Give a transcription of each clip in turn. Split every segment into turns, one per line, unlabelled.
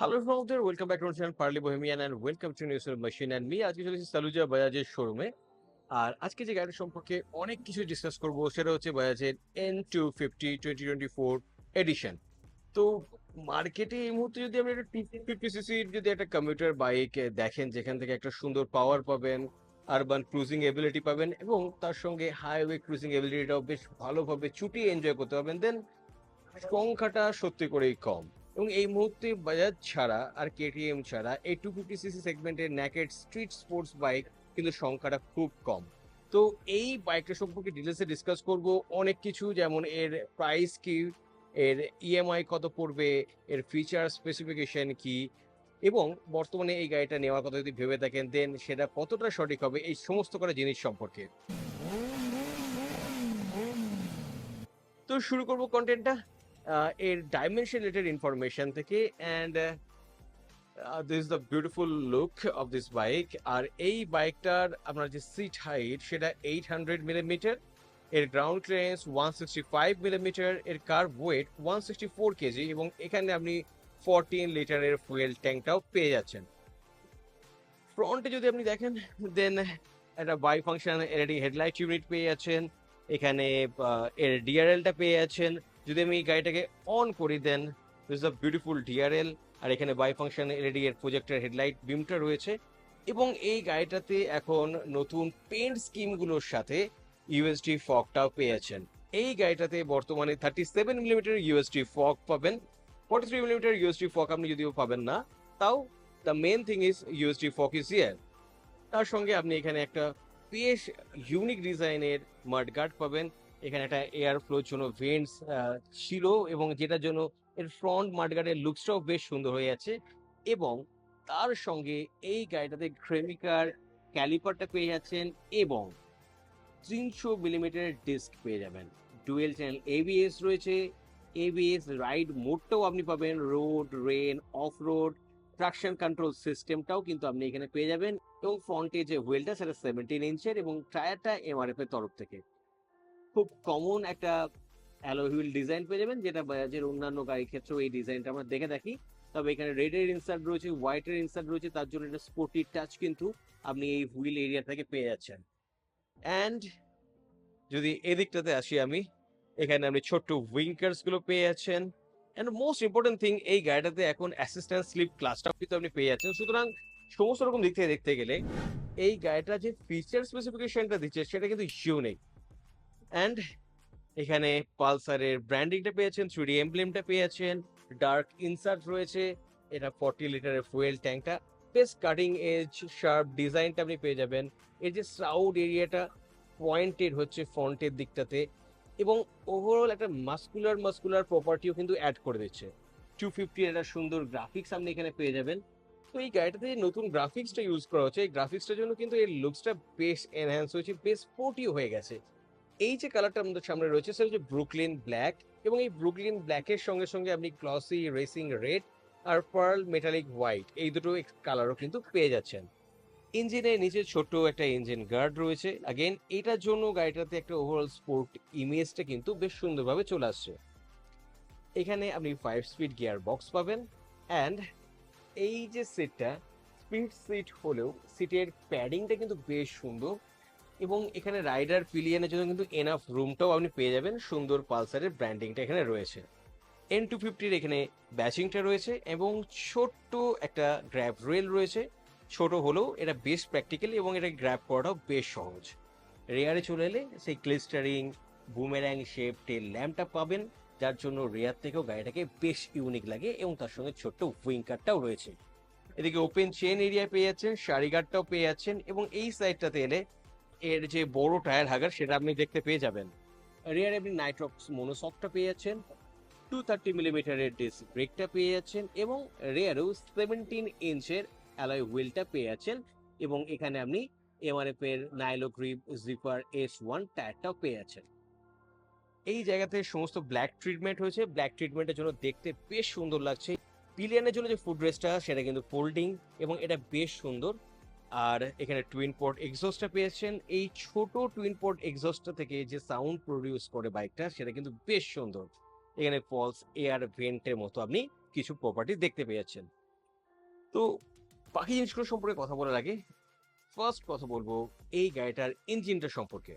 Hello everyone there, welcome back to our channel Parley Bohemian and welcome to News Machine and me আজকে চলেছি সালুজা বাজাজের শোরুমে। আর আজকে যে গাড়ি সম্পর্কে অনেক কিছু ডিসকাস করব সেটা হচ্ছে বাজাজের N250 2024 এডিশন। তো মার্কেটে এই মুহূর্তে যদি আপনি একটা 250 সিসির যদি একটা কমিউটার বাইক দেখেন, যেখান থেকে একটা সুন্দর পাওয়ার পাবেন, আরবান ক্রুজিং এবিলিটি পাবেন এবং তার সঙ্গে হাইওয়ে ক্রুজিং এবিলিটিটাও বেশ ভালোভাবে চুটিয়ে এনজয় করতে পারবেন, দেন সংখ্যাটা সত্যি করেই কম। এবং এই মুহূর্তে বাজাজ ছাড়া আর কেটিএম ছাড়া এই 250 সিসি সেগমেন্টের ন্যাকেড স্ট্রিট স্পোর্টস বাইক কিন্তু সংখ্যাটা খুব কম। তো এই বাইকটা সম্পর্কে ডিটেলসে ডিসকাস করব অনেক কিছু, যেমন এর প্রাইস কি, এর ইএমআই কত পড়বে, এর ফিচার স্পেসিফিকেশন কি, এবং বর্তমানে এই গাড়িটা নেওয়ার কথা যদি ভেবে থাকেন দেন সেটা কতটা সঠিক হবে, এই সমস্ত কটা জিনিস সম্পর্কে। তো শুরু করব কন্টেন্টটা এর ডাইমেনশন রিলেটেড ইনফরমেশন থেকে। And this the beautiful look of this bike. আর এই বাইকটার আপনার যে সিট হাইট সেটা 800 মিলিমিটার, এর গ্রাউন্ড ক্লিয়ারেন্স 165 মিলিমিটার, এর কার্ভ ওয়েট 164 কেজি, এবং এখানে আপনি 14 লিটারের ফুয়েল ট্যাঙ্কটাও পেয়ে যাচ্ছেন। ফ্রন্টে যদি আপনি দেখেন দেন একটা bi function LED headlight unit পেয়ে যাচ্ছেন। এখানে এর ডিআরএলটা পেয়ে যাচ্ছেন। যদি আমি এই গাড়িটাকে অন করি দেন দিস আ বিউটিফুল ডিআরএল। আর এখানে বাই ফাংশন এলইডি এর প্রজেক্টর হেডলাইট বিমটা রয়েছে। এবং এই গাড়িটাতে এখন নতুন পেন্ট স্কিমগুলোর সাথে ইউএসডি ফগটাও পেয়ে যাচ্ছেন। এই গাড়িটাতে বর্তমানে 37 মিলিমিটার ইউএসডি ফগ পাবেন। 43 মিলিমিটার ইউএসডি ফগ আপনি যদিও পাবেন না, তাও the main thing is USD fog is here. তার সঙ্গে আপনি এখানে একটা বেশ ইউনিক ডিজাইনের মাডগার্ড পাবেন। এখানে একটা এয়ার ফ্লোর জন্য ভেন্টস ছিল, এবং যেটার জন্য এর ফ্রন্ট মাডগার্ডের লুকসটাও বেশ সুন্দর হয়ে যাচ্ছে। এবং তার সঙ্গে এই গাড়িটাতে ক্রেমিকার ক্যালিপারটা পেয়ে যাচ্ছেন এবং 300 মিলিমিটারের ডিস্ক পেয়ে যাবেন। ডুয়েল চ্যানেল এবিএস রয়েছে। এবিএস রাইড মোডটাও আপনি পাবেন, road, rain, off road, traction control সিস্টেমটাও কিন্তু আপনি এখানে পেয়ে যাবেন। এবং ফ্রন্টে যে হুইলটা সেটা 17 ইঞ্চের, এবং টায়ারটা এমআরএফ এর তরফ থেকে। খুব কমন একটা অ্যালয় হুইল ডিজাইন পেয়ে যাবেন, যেটা বাজাজের অন্যান্য গাড়ির ক্ষেত্রেও এই ডিজাইনটা আমরা দেখে থাকি। তবে এখানে রেডের ইনসার্ট রয়েছে, হোয়াইটের ইনসার্ট রয়েছে, তার জন্য একটা স্পোর্টি টাচ কিন্তু আপনি এই হুইল এরিয়া থেকে পেয়ে যাচ্ছেন। অ্যান্ড যদি এদিকটাতে আসি আমি, এখানে আপনি ছোট্ট উইঙ্কার্স গুলো পেয়ে যাচ্ছেন। এন্ড মোস্ট ইম্পর্টেন্ট থিং, এই গাড়িটাতে এখন অ্যাসিস্ট্যান্ট স্লিপ ক্লাসটাও কিন্তু আপনি পেয়ে যাচ্ছেন। সুতরাং সমস্ত রকম দিক থেকে দেখতে গেলে এই গাড়িটা যে ফিচার স্পেসিফিকেশনটা দিচ্ছে সেটা কিন্তু ইউনিক। অ্যান্ড এখানে পালসারের ব্র্যান্ডিংটা পেয়েছেন, 3D এমব্লেমটা পেয়ে যাচ্ছেন, ডার্ক ইনসার্ট রয়েছে। এটা 40 লিটারের ফুয়েল ট্যাঙ্কটা, বেশ কাটিং এজ শার্প ডিজাইনটা আপনি পেয়ে যাবেন। এর যে সাউন্ড এরিয়াটা পয়েন্টেড হচ্ছে ফ্রন্টের দিকটাতে, এবং ওভারঅল একটা মাস্কুলার মাস্কুলার প্রপার্টিও কিন্তু অ্যাড করে দিচ্ছে। 250 একটা সুন্দর গ্রাফিক্স আপনি এখানে পেয়ে যাবেন। তো এই গাড়িটাতে যে নতুন গ্রাফিক্সটা ইউজ করা হচ্ছে, এই গ্রাফিক্সটার জন্য কিন্তু এর লুকসটা বেশ এনহ্যান্স হয়েছে, বেশ স্পোর্টিও হয়ে গেছে। এই যে কালারটা আমাদের সামনে রয়েছে সেটা হচ্ছে ব্রুকলিন ব্ল্যাক, এবং এই ব্রুকলিন ব্ল্যাকের সঙ্গে সঙ্গে আপনি গ্লসি রেসিং রেড আর পার্ল মেটালিক হোয়াইট এই দুটো কালারও কিন্তু পেয়ে যাচ্ছেন। ইঞ্জিনের নিচে ছোট্ট একটা ইঞ্জিন গার্ড রয়েছে। আগেন এটার জন্য গাড়িটাতে একটা ওভারঅল স্পোর্ট ইমেজটা কিন্তু বেশ সুন্দরভাবে চলে আসছে। এখানে আপনি 5 স্পিড গিয়ার বক্স পাবেন। অ্যান্ড এই যে সিটটা স্পিড সিট হলেও সিটের প্যাডিংটা কিন্তু বেশ সুন্দর, এবং এখানে রাইডার পিলিয়নের জন্য কিন্তু এনাফ রুমটাও আপনি পেয়ে যাবেন। সুন্দর পালসারের ব্র্যান্ডিংটা এখানে রয়েছে। N250 এখানে ব্যাচিংটা রয়েছে, এবং ছোট্ট একটা গ্র্যাব রেল রয়েছে। ছোট হলেও এটা বেশ প্র্যাকটিক্যাল, এবং এটা গ্র্যাব করাটাও বেশ সহজ। রেয়ারে চলে এলে সেই ক্লিস্টারিং বুমেরাং শেপ টেল ল্যাম্পটা পাবেন, যার জন্য রেয়ার থেকেও গাড়িটাকে বেশ ইউনিক লাগে, এবং তার সঙ্গে ছোট্ট উইঙ্কারটাও রয়েছে। এদিকে ওপেন চেন এরিয়া পেয়ে যাচ্ছেন, সারিগার্ডটাও পেয়ে যাচ্ছেন, এবং এই সাইডটাতে এলে এর যে বড় টায়ার হাগার সেটা আপনি দেখতে পেয়ে যাবেন। রিয়ারে আপনি নাইট্রক্স মনোসকটা পেয়ে যাচ্ছেন, 230 মিলিমিটারের ডিস্ক ব্রেকটা পেয়ে যাচ্ছেন, এবং রেয়ারেও 17 ইঞ্চের অ্যালয় হুইলটা পেয়ে যাচ্ছেন। এবং এখানে আপনি এমআরএফ এর নাইলো গ্রিপ জিপার S1 টায়ারটাও পেয়ে যাচ্ছেন। এই জায়গাতে সমস্ত ব্ল্যাক ট্রিটমেন্ট হয়েছে, ব্ল্যাক ট্রিটমেন্টের জন্য দেখতে বেশ সুন্দর লাগছে। পিলিয়নের জন্য যে ফুড রেস্টটা সেটা কিন্তু ফোল্ডিং, এবং এটা বেশ সুন্দর। আর এখানে টুইন পোর্ট এক্সস্টটা পেয়েছেন। এই ছোট টুইন পোর্ট এক্সস্টটা থেকে যে সাউন্ড প্রডিউস করে বাইকটা সেটা কিন্তু বেশ সুন্দর। এখানে ফলস এয়ার ভেন্টের মতো আপনি কিছু প্রপার্টি দেখতে পেয়েছেন। তো বাকি জিনিসগুলো সম্পর্কে কথা বলার আগে ফার্স্ট কথা বলবো এই গাড়িটার ইঞ্জিনটা সম্পর্কে।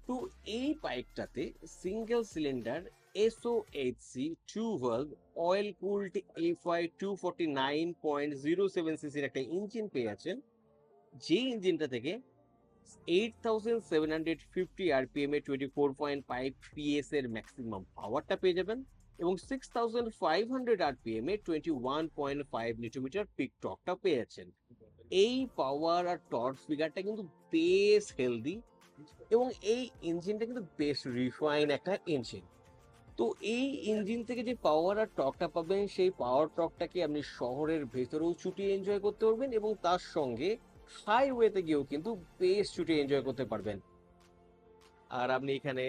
তো এই বাইকটাতে single cylinder SOHC 2 valve oil cooled FI 249.07 সিসির একটা ইঞ্জিন পেয়ে আছেন, যে ইঞ্জিনটা থেকে 8750 আরপিএম এ 24.5 পিএস এর ম্যাক্সিমাম পাওয়ারটা পেয়ে যাবেন, এবং 6500 আরপিএম এ 21.5 নিউটন পিক টর্কটা পেয়ে যাচ্ছেন। এই পাওয়ার আর টর্ক ফিগারটা কিন্তু বেশ হেলদি, এবং এই ইঞ্জিনটা কিন্তু বেশ রিফাইন একটা ইঞ্জিন। তো এই ইঞ্জিন থেকে যে পাওয়ার আর টর্কটা পাবেন, সেই পাওয়ার টর্কটাকে আপনি শহরের ভেতরেও ছুটিয়ে এনজয় করতে পারবেন, এবং তার সঙ্গে হাইওয়েতে গিয়েও কিন্তু বেশ ছুটিয়ে এনজয় করতে পারবেন। আর আপনি এখানে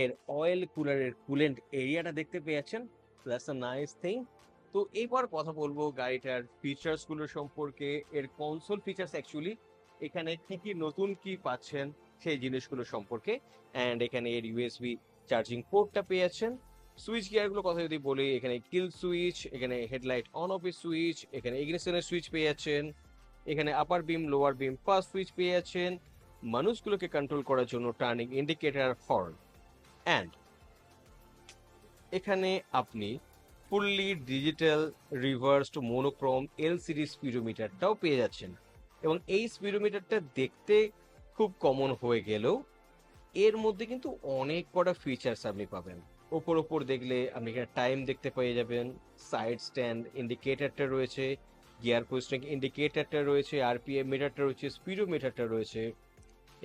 এর অয়েল কুলারের কুলেন্ট এরিয়াটা দেখতে পেয়েছেন, দ্যাটস আ নাইস থিং। তো এবার কথা বলবো গাড়িটার ফিচার্স গুলো সম্পর্কে, এর কনসোল ফিচার্স অ্যাকচুয়ালি এখানে কি কি নতুন কি পাচ্ছেন সেই জিনিসগুলো সম্পর্কে। অ্যান্ড এখানে এর ইউএসবি চার্জিং পোর্টটা পেয়েছেন। সুইচ গিয়ারগুলো কথা যদি বলি, এখানে কিল সুইচ, এখানে হেডলাইট অন অফ সুইচ, এখানে ইগনিশনের সুইচ পেয়ে যাচ্ছেন, এখানে আপার বিম লোয়ার বিম ফার্স্ট সুইচ পেয়ে যাচ্ছেন, মানুষগুলোকে কন্ট্রোল করার জন্য টার্নিং ইন্ডিকেটর হর্ন, অ্যান্ড এখানে আপনি ফুললি ডিজিটাল রিভার্সড মোনোক্রোম এলসিডি স্পিডোমিটারটাও পেয়ে যাচ্ছেন। এবং এই স্পিডোমিটারটা দেখতে খুব কমন হয়ে গেলেও এর মধ্যে কিন্তু অনেক কটা ফিচার্স আপনি পাবেন। ওপর দেখলে আপনি এখানে টাইম দেখতে পেয়ে যাবেন, সাইড স্ট্যান্ড ইন্ডিকেটরটা রয়েছে, গিয়ার পোস্টিং ইন্ডিকেটরটা রয়েছে, আরপিএম মিটারটা রয়েছে, স্পিডোমিটারটা রয়েছে,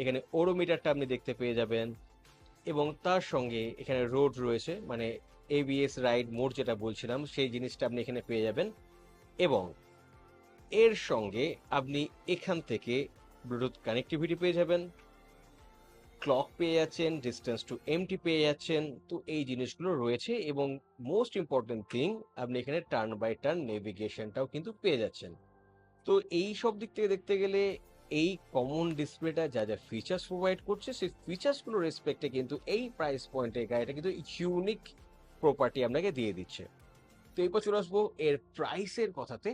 এখানে ওডোমিটারটা আপনি দেখতে পেয়ে যাবেন, এবং তার সঙ্গে এখানে রোড রয়েছে, মানে এবিএস রাইড মোড যেটা বলছিলাম সেই জিনিসটা আপনি এখানে পেয়ে যাবেন। এবং এর সঙ্গে আপনি এখান থেকে ব্লুটুথ কানেক্টিভিটি পেয়ে যাবেন, ক্লক পেয়ে যাচ্ছেন, ডিস্টেন্স টু এমটি পেয়ে যাচ্ছেন। তো এই জিনিসগুলো রয়েছে, এবং মোস্ট ইম্পর্টেন্ট থিং আপনি এখানে টার্ন বাই টার্ন নেভিগেশনটাও কিন্তু পেয়ে যাচ্ছেন। তো এই সব দিক থেকে দেখতে গেলে এই কমন ডিসপ্লেটা যা যা ফিচার্স প্রোভাইড করছে, সেই ফিচার্সগুলো রেসপেক্টে কিন্তু এই প্রাইস পয়েন্টে গাড়িটা কিন্তু ইউনিক প্রপার্টি আপনাকে দিয়ে দিচ্ছে। তো এরপর চলে আসবো এর প্রাইসের কথাতে।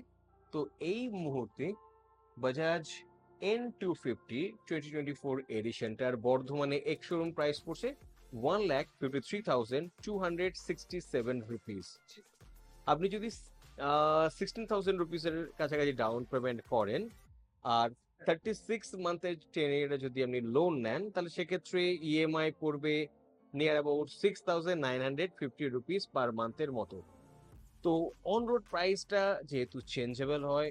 তো এই মুহূর্তে বাজাজ N250 2024 এডিশনটার বর্ধমানে এক্স শোরুম প্রাইস পড়ছে 1,53,267 রুপিস। আপনি যদি 16,000 রুপিসের কাছাকাছি ডাউন পেমেন্ট করেন, আর 36 মান্থের টেনে যদি আপনি লোন নেন, তাহলে সেক্ষেত্রে ইএমআই পড়বে নিয়ার অ্যাবাউট 6,950 রুপিস পার মান্থের মতো। তো অন রোড প্রাইসটা যেহেতু চেঞ্জেবল হয়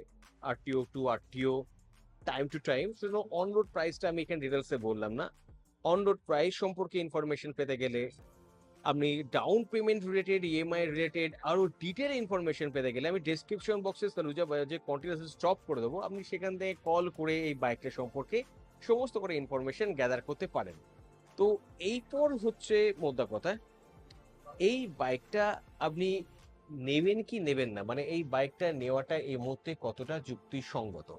RTO to RTO, time to time, সেজন্য অন রোড প্রাইসটা আমি এখানে ডিটেলসে বললাম না। অন রোড প্রাইস সম্পর্কে ইনফরমেশন পেতে গেলে, আপনি down payment related, EMI related আরো ডিটেল ইনফরমেশন পেতে গেলে, আমি ডেসক্রিপশন বক্সে সালুজা বাজাজে কন্টিনিউয়াসলি স্টপ করে দেবো, আপনি সেখান থেকে কল করে এই বাইকটা সম্পর্কে সমস্ত করে ইনফরমেশন গ্যাদার করতে পারেন। তো এইপর হচ্ছে মোদ্দা কথা, এই বাইকটা আপনি নেবেন কি নেবেন না, মানে এই বাইকটা নেওয়াটা এই মুহূর্তে কতটা যুক্তিসঙ্গত।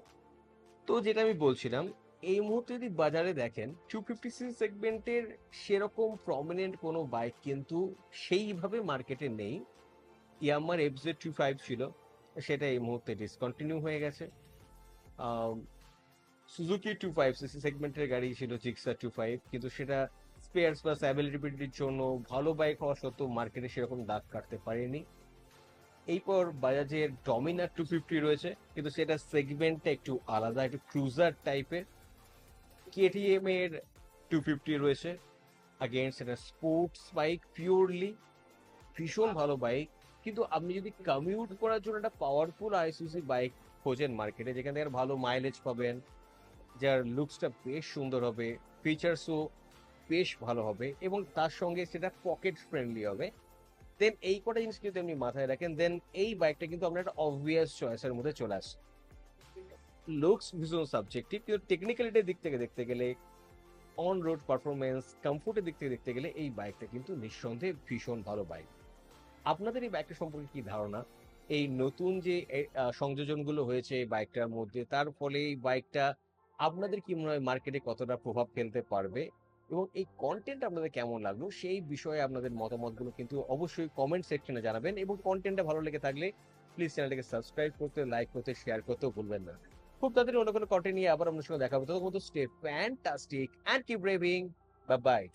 তো যেটা আমি বলছিলাম, এই মুহূর্তে যদি বাজারে দেখেন 250 সেগমেন্টের সেরকম প্রমিনেন্ট কোনো বাইক কিন্তু সেইভাবে মার্কেটে নেই। ইয়ামার FZ25 ছিল, সেটা এই মুহূর্তে ডিসকন্টিনিউ হয়ে গেছে। সুজুকি 25cc সেগমেন্টের গাড়ি ছিল জিক্সার 25, কিন্তু সেটা স্পেয়ার্স প্লাস অ্যাভেলেবিলিটির জন্য ভালো বাইক হওয়া সত্ত্বেও মার্কেটে সেরকম দাগ কাটতে পারেনি। এরপর বাজাজের ডমিনার 250 রয়েছে, কিন্তু সেটা সেগমেন্টটা একটু আলাদা, একটু ক্রুজার টাইপের। কেটিএম এর 250 রয়েছে, আগেন সেটা স্পোর্টস বাইক পিওরলি, ভীষণ ভালো বাইক। কিন্তু আপনি যদি কমিউট করার জন্য একটা পাওয়ারফুল আইসিসি বাইক খোঁজেন মার্কেটে, যেখান থেকে ভালো মাইলেজ পাবেন, যার লুকসটা বেশ সুন্দর হবে, ফিচার্সও বেশ ভালো হবে, এবং তার সঙ্গে সেটা পকেট ফ্রেন্ডলি হবে, দেন এই কটা জিনিস যদি আপনি মাথায় রাখেন, দেন এই বাইকটা কিন্তু আপনার একটা অবভিয়াস চয়েসের মধ্যে চলে আসে। লুকস ভীষণ সাবজেক্টিভ, কিন্তু টেকনিক্যালিটির দিক থেকে দেখতে গেলে, অন রোড পারফরমেন্স, কমফোর্টের দিক থেকে দেখতে গেলে এই বাইকটা কিন্তু নিঃসন্দেহে ভীষণ ভালো বাইক। আপনাদের এই বাইকটা সম্পর্কে কি ধারণা? এই নতুন যে সংযোজনগুলো হয়েছে এই বাইকটার মধ্যে, তার ফলে এই বাইকটা আপনাদের কি মনে হয় মার্কেটে কতটা প্রভাব ফেলতে পারবে, এবং এই কন্টেন্ট আপনাদের কেমন লাগলো সেই বিষয়ে আপনাদের মতামতগুলো কিন্তু অবশ্যই কমেন্ট সেকশনে জানাবেন, এবং কন্টেন্টটা ভালো লেগে থাকলে প্লিজ চ্যানেলটাকে সাবস্ক্রাইব করতে, লাইক করতে, শেয়ার করতেও ভুলবেন না। খুব তাড়াতাড়ি অন্য কোনো কন্টেন্ট নিয়ে আবার আপনার সঙ্গে দেখা হবে। ততক্ষণ stay fantastic and keep revving. Bye by.